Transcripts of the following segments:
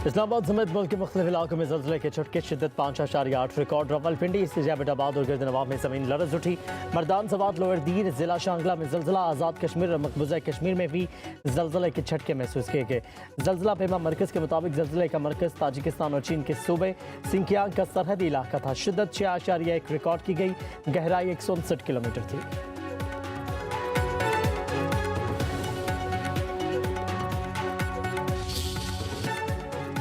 इस्लामाबाद समेत मुल्क के मुख्तलिफ इलाकों में ज़लज़ले के झटके शिद्दत 5.8 रिकॉर्ड। रावलपिंडी, इस्लामाबाद और गिरदनवाब में ज़मीन लरज़ उठी। मर्दान सवात लोअर दीर ज़िला शांगला में ज़लज़ला। आज़ाद कश्मीर और मकबूजा कश्मीर में भी ज़लज़ले के झटके महसूस किए गए। ज़लज़ला पेमा मरकज़ के मुताबिक ज़लज़ले का मरकज़ ताजिकिस्तान और चीन के सूबे सिंकियांग का सरहदी इलाका था। शिद्दत 6.1 रिकॉर्ड की गई। गहराई 159 किलोमीटर थी।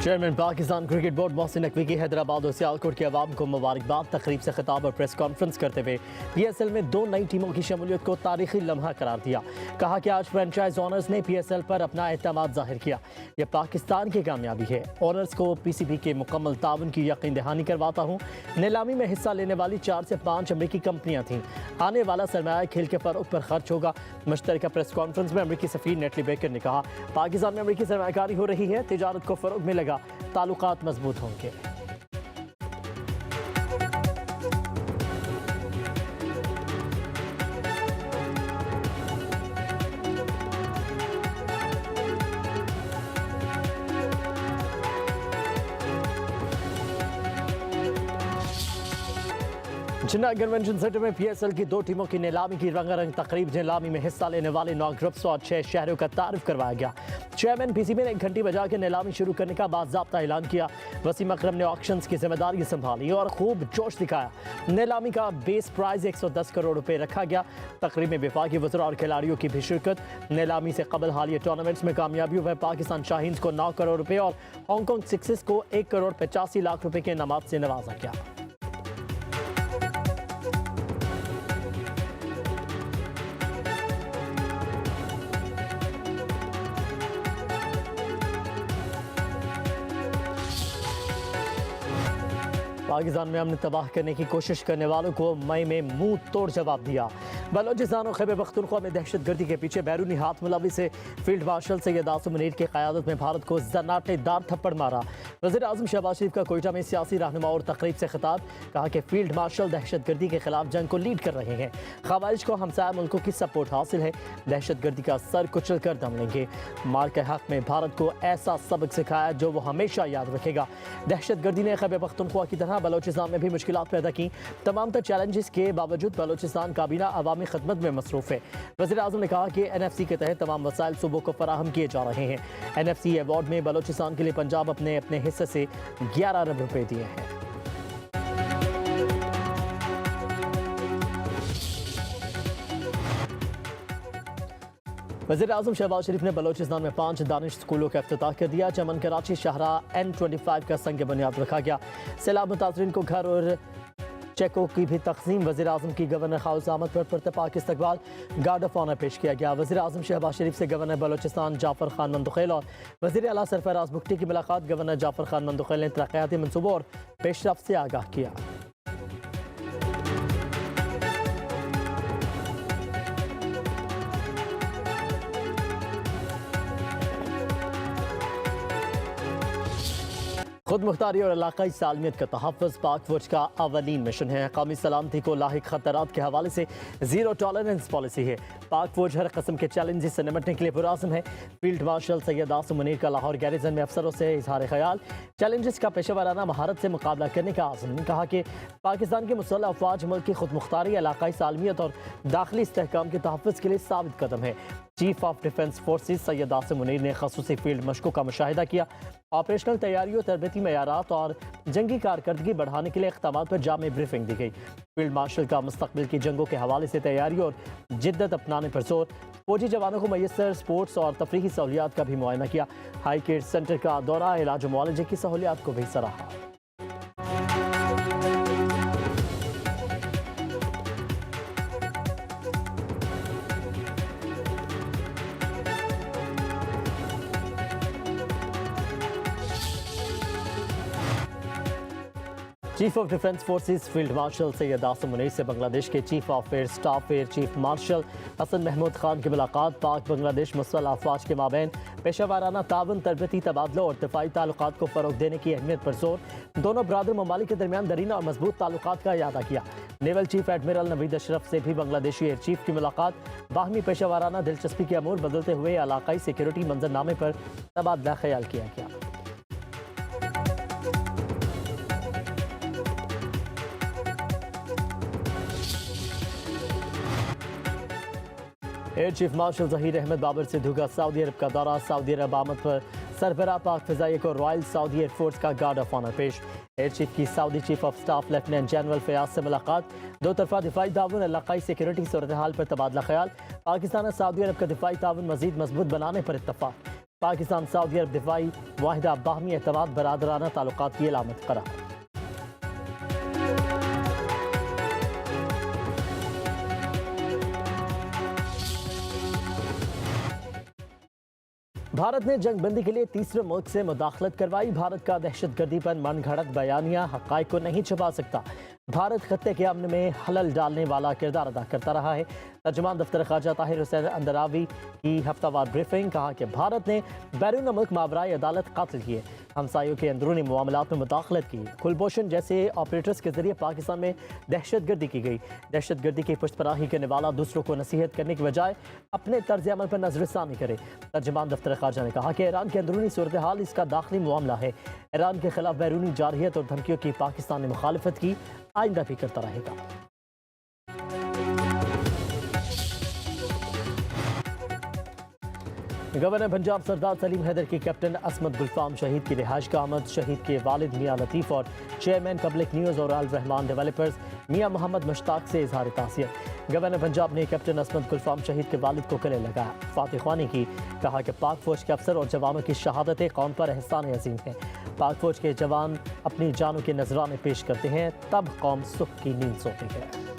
Chairman Pakistan cricket board Mohsin Naqvi की हैदराबाद और सियालकोट के अवाम को मुबारकबाद। तकरीब से खिताब और प्रेस कॉन्फ्रेंस करते हुए PSL में 2 नई टीमों की शमूलियत को तारीखी लम्हा करार दिया। कहा कि आज फ्रेंचाइज ओनर्स ने PSL पर अपना एतमाद जाहिर किया। यह पाकिस्तान की कामयाबी है। ओनर्स को PCB के मुकम्मल ताउन की यकीन दहानी करवाता हूँ। नीलामी में हिस्सा लेने वाली 4 से 5 अमरीकी कंपनियाँ थीं। आने वाला सरमाया खेल के फ़रोग़ पर खर्च होगा। मुश्तरका प्रेस कॉन्फ्रेंस में अमरीकी सफ़ीर नेटली बेकर ने कहा, पाकिस्तान में अमरीकी सरमायाकारी हो रही है, तिजारत को फ़रोग़ मिलेगा, ताल्लुकात मजबूत होंगे। जिन्ना कन्वेंशन सेंटर में PSL की 2 टीमों की नीलामी की रंगारंग तकरीब। नीलामी में हिस्सा लेने वाले 9 ग्रुप्स और 6 शहरों का तारुफ करवाया गया। चेयरमैन PCB ने 1 घंटी बजा के नीलामी शुरू करने का बाज़ाब्ता ऐलान किया। वसीम अकरम ने ऑक्शंस की जिम्मेदारी संभाली और खूब जोश दिखाया। नीलामी का बेस प्राइज 110 करोड़ रुपए रखा गया। तकरीब में वफाकी वज़रा और खिलाड़ियों की भी शिरकत। नीलामी से कबल हालिया टूर्नामेंट्स में कामयाबियों में पाकिस्तान शाहीन्स को 9 करोड़ रुपए और हांगकॉन्ग सिक्सेस को 1 करोड़ 85 लाख रुपए के इनामात से नवाजा गया। पाकिस्तान में अमन तबाह करने की कोशिश करने वालों को मई में मुंह तोड़ जवाब दिया। बलोचिस्तान और खैबर पख्तूनख्वा में दहशतगर्दी के पीछे बैरूनी हाथ मुलविस से फील्ड मार्शल सैयद आसिम मुनीर की क़यादत में भारत को जनाटेदार थप्पड़ मारा। वज़ीर आज़म शहबाज शरीफ का कोयटा में सियासी रहनुमा और तकरीब से खिताब। कहा कि फील्ड मार्शल दहशतगर्दी के खिलाफ जंग को लीड कर रहे हैं। ख़वारिज को हमसाया मुल्कों की सपोर्ट हासिल है। दहशतगर्दी का सर कुचल कर दम लेंगे। मार के हक़ में भारत को ऐसा सबक सिखाया जो वो हमेशा याद रखेगा। दहशतगर्दी ने खैबर पख्तूनख्वा की तरह बलोचिस्तान में भी मुश्किलात पैदा की। तमाम तर चैलेंजेस के बावजूद बलोचिस्तान काबीना अवामी खदमत में मसरूफ़ है। वज़ीर आज़म ने कहा कि NFC के तहत तमाम वसाइल सूबों को फराहम किए जा रहे हैं। NFC अवार्ड में बलोचिस्तान के लिए पंजाब अपने हिस्से से 11 अरब रुपए दिए हैं। वज़ीर आज़म शहबाज शरीफ ने बलोचिस्तान में 5 दानिश स्कूलों का इफ्तिताह कर दिया। चमन कराची शाहराह N25 का संग बुनियाद रखा गया। सैलाब मुतासरीन को घर और चेकों की भी तकसीम। वज़ीर आज़म की गवर्नर खाउस अहमद पर पुरतपाक इस्तकबाल। गार्ड ऑफ ऑनर पेश किया गया। वज़ीर आज़म शहबाज शरीफ से गवर्नर बलोचिस्तान जाफर खान मंदुखैल और वज़ीर आला सरफराज बुगटी की मुलाकात। गवर्नर जाफर खान मंदुखैल ने तरक्याती मनसूबों और पेशरफ्त से आगाह किया। खुद मुख्तारी और इलाकाई सालमियत का तहफ़्फ़ुज़ पाक फौज का अवलीन मिशन है। कौमी सलामती को लाहिक खतरात के हवाले से ज़ीरो टॉलरेंस पॉलिसी है। पाक फौज हर कस्म के चैलेंजेस से निपटने के लिए पुरआज़म है। फील्ड मार्शल सैयद आसिम मुनीर का लाहौर गैरिजन में अफसरों से इजहार ख्याल। चैलेंजेस का पेशेवराना महारत से मुकाबला करने का आज़म। कहा कि पाकिस्तान की मुसल्लह अफ़वाज मुल्क की खुद मुख्तारी, इलाकाई सालमियत और दाखिली इस्तेहकाम के तहफ़्फ़ुज़ के लिए साबित कदम है। Chief of defence forces Syed Asim Munir ने खसूसी फील्ड मशकों का मुशाहिदा किया। ऑपरेशनल तैयारियों, तरबती मयारात और जंगी कारकर्दगी बढ़ाने के लिए इक़दामात पर जामे ब्रीफिंग दी गई। फील्ड मार्शल का मुस्तक़बिल की जंगों के हवाले से तैयारी और जिद्दत अपनाने पर जोर। फौजी जवानों को मैसर स्पोर्ट्स और तफरीही सहूलियात का भी मुआयना किया। हाई केयर सेंटर का दौरा, इलाज मुआलजे की सहूलियात को भी सराहा। Chief of defence forces field marshal Syed Asim Munir से बांग्लादेश के chief of air staff air chief marshal Hasan Mahmood Khan की मुलाकात। पाक बांग्लादेश मुसल्लह अफवाज के माबैन पेशावराना तावन, तरबती तबादलों और दिफाई ताल्लुकात को फ़रोग़ देने की अहमियत पर जोर। दोनों बरादर ममालिक के दरमियान दरीना और मजबूत ताल्लुकात का इयादा किया। Naval chief admiral Naveed Ashraf से भी बांग्लादेशी एयर चीफ की मुलाकात। बाहमी पेशावराना दिलचस्पी के अमूर बदलते हुए इलाकाई सिक्योरिटी मंजरनामे पर तबादला ख्याल किया गया। Air chief marshal Zaheer Ahmed Babar Sidhu का सऊदी अरब का दौरा। सऊदी अरब आमद पर सरबराह पाक फिजाइया को रॉयल सऊदी एयरफोर्स का गार्ड ऑफ ऑनर पेश। एयर चीफ की Saudi chief of staff lieutenant general Fayyaz से मुलाकात। दो तरफा दिफाई ताउन, इलाकाई सिक्योरिटी सूरत हाल पर तबादला ख्याल। पाकिस्तान और सऊदी अरब का दिफाई ताउन मजीद मजबूत बनाने पर इत्तफाक। पाकिस्तान सऊदी अरब दिफाई वाहिदा बाहमी एतमाद बरादराना ताल्लुकात की अलामत करार। भारत ने जंगबंदी के लिए तीसरे मुल्क से मुदाखलत करवाई। भारत का दहशतगर्दी पर मन घड़त बयानिया हक़ाइक़ को नहीं छुपा सकता। भारत खत्ते के अमन में खलल डालने वाला किरदार अदा करता रहा है। तर्जुमान दफ्तर ख़ारजा ताहिर हुसैन अंदरावी की हफ्तावार ब्रीफिंग। कहा कि भारत ने बैरून मुल्क मावराए अदालत कत्ल किए, हमसायों के अंदरूनी मामलात में मुदाखलत की, कुलभूषण जैसे ऑपरेटर्स के जरिए पाकिस्तान में दहशतगर्दी की गई। दहशतगर्दी की पुष्टपराही करने वाला दूसरों को नसीहत करने की बजाय अपने तर्ज अमल पर नजरसानी करे। तर्जुमान दफ्तर ख़ारजा ने कहा कि ईरान की अंदरूनी सूरत हाल इसका दाखिली मामला है। ईरान के खिलाफ बैरूनी जारहियत और धमकियों की पाकिस्तान ने मुखालफत की, आइंदा भी करता रहेगा। गवर्नर पंजाब सरदार सलीम हैदर की कैप्टन असमत गुलफाम शहीद की रिहाइश का आमद। शहीद के वालिद मियाँ लतीफ़ और चेयरमैन पब्लिक न्यूज़ और अल रहमान डेवलपर्स मियाँ मोहम्मद मुश्ताक से इजहार ताज़ियत। गवर्नर पंजाब ने कैप्टन असमत गुलफाम शहीद के वालिद को गले लगाया, फातिह ख्वानी की। कहा कि पाक फौज के अफसर और जवानों की शहादतें कौम पर एहसान अजीम है। पाक फौज के जवान अपनी जानों के नजराने पेश करते हैं, तब कौम सुख की नींद सोती है।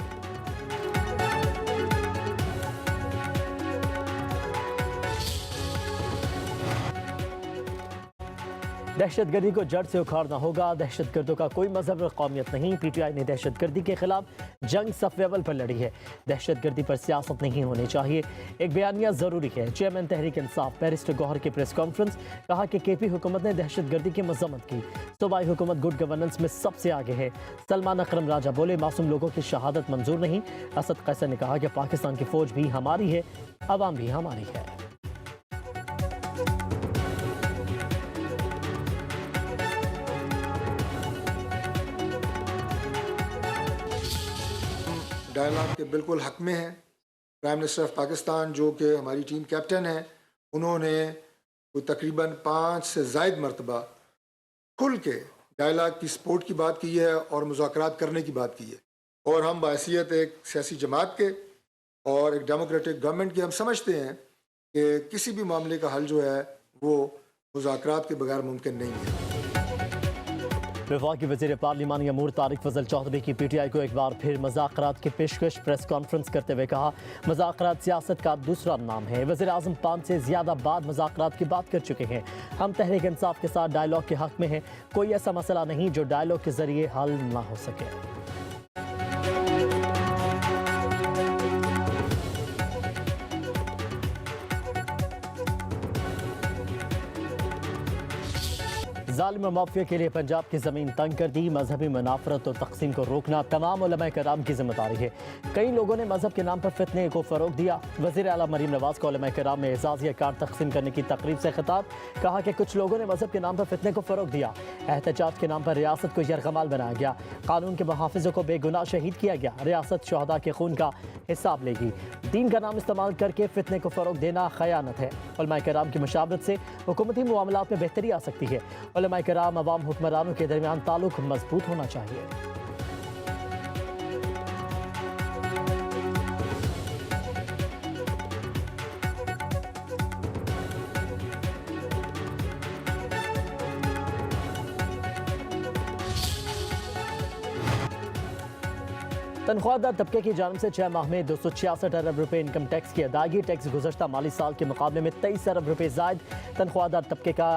दहशतगर्दी को जड़ से उखाड़ना होगा। दहशतगर्दों का कोई मजहब और कौमियत नहीं। पीटीआई ने दहशतगर्दी के खिलाफ जंग सफ़ अव्वल पर लड़ी है। दहशतगर्दी पर सियासत नहीं होनी चाहिए, एक बयानिया ज़रूरी है। चेयरमैन तहरीक इंसाफ बैरिस्टर गौहर की प्रेस कॉन्फ्रेंस। कहा कि केपी हुकूमत ने दहशतगर्दी की मजम्मत की, सूबाई हुकूमत गुड गवर्नेंस में सबसे आगे है। सलमान अकरम राजा बोले, मासूम लोगों की शहादत मंजूर नहीं। असद कैसर ने कहा कि पाकिस्तान की फौज भी हमारी है, अवाम भी हमारी है। डायलॉग के बिल्कुल हक में हैं। प्राइम मिनिस्टर ऑफ पाकिस्तान जो कि हमारी टीम कैप्टन है, उन्होंने कोई तकरीबन 5 से ज़ायद मरतबा खुल के डायलॉग की सपोर्ट की बात की है और मुज़ाकरात करने की बात की है। और हम बाहैसियत एक सियासी जमात के और एक डेमोक्रेटिक गवर्नमेंट के हम समझते हैं कि किसी भी मामले का हल जो है वो मुज़ाकरात के बगैर मुमकिन नहीं है। वफाकी वज़ीर पार्लिमानी अमूर तारिक फजल चौधरी की पीटीआई को एक बार फिर मुज़ाकरात की पेशकश। प्रेस कॉन्फ्रेंस करते हुए कहा, मुज़ाकरात सियासत का दूसरा नाम है। वज़ीर आज़म 5 से ज़्यादा बार मुज़ाकरात की बात कर चुके हैं। हम तहरीक इंसाफ के साथ डायलॉग के हक़ में हैं। कोई ऐसा मसला नहीं जो डायलॉग के ज़रिए हल ना हो सके। जालिम माफिया के लिए पंजाब की ज़मीन तंग कर दी। मजहबी मुनाफरत और तकसीम को रोकना तमाम उलमा कराम की जिम्मेदारी है। कई लोगों ने मजहब के नाम पर फितने को फ़रोग दिया। वज़ीर आला मरीम नवाज को उलमा कराम में एजाज़िया कार्ड तकसीम करने की तकरीब से खिताब। कहा कि कुछ लोगों ने मजहब के नाम पर फितने को फ़रोग दिया। एहतजाज के नाम पर रियासत को यरगमाल बनाया गया। कानून के मुहाफ़िज़ों को बेगुनाह शहीद किया गया। रियासत शहदा के खून का हिसाब लेगी। दीन का नाम इस्तेमाल करके फितने को फ़रोग देना खयानत है। उलमा कराम की मशावरत से हुकूमती मामलात में बेहतरी आ सकती है। उलमा कराम अवाम हुक्मरानों के दरमियान ताल्लुक मजबूत होना चाहिए। तनख्वाहदार तबके की जानिब से 6 माह में 266 अरब रुपए इनकम टैक्स की अदायगी। टैक्स गुज़श्ता माली साल के मुकाबले में 23 अरब रुपए ज़ायद। तनख्वाहदार तबके का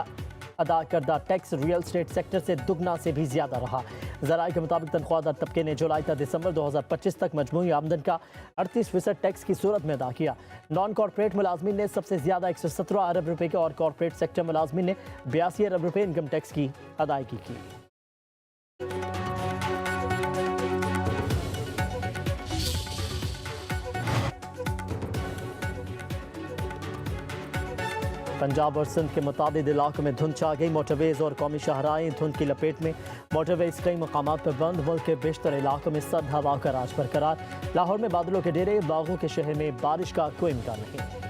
अदा करदा टैक्स रियल स्टेट सेक्टर से दुगना से भी ज्यादा रहा। ज़राए के मुताबिक तनख्वाहदार तबके ने जुलाई तक दिसंबर 2025 तक मजमूई आमदन का 38% टैक्स की सूरत में अदा किया। नॉन कॉर्पोरेट मुलाजमीन ने सबसे ज्यादा 117 अरब रुपए के और कॉर्पोरेट सेक्टर मुलाजमीन ने 82 अरब रुपए इनकम टैक्स की अदायगी की। पंजाब और सिंध के मुताबिक इलाकों में धुंध छा गई। मोटरवेज और कौमी शाहराहें धुंध की लपेट में। मोटरवेज कई मकामात पर बंद। मुल्क के बेशतर इलाकों में सर्द हवा का राज बरकरार। लाहौर में बादलों के डेरे। बागों के शहर में बारिश का कोई इम्कान नहीं।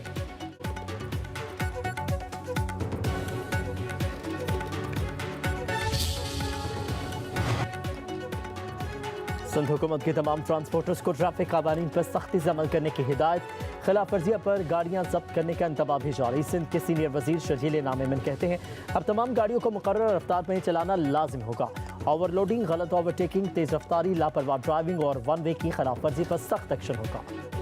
सिंध हुकूमत की तमाम ट्रांसपोर्टर्स को ट्रैफिक कानून पर सख्ती से अमल करने की हिदायत। खिलाफ वर्जियों पर गाड़ियां जब्त करने का इंतबाह भी जारी। सिंध के सीनियर वजीर शर्जील नामेमन कहते हैं अब तमाम गाड़ियों को मुकर्रर रफ्तार में चलाना लाजिम होगा। ओवरलोडिंग, गलत ओवरटेकिंग, तेज रफ्तारी, लापरवाह ड्राइविंग और वन वे की खिलाफ वर्जी पर सख्त एक्शन होगा।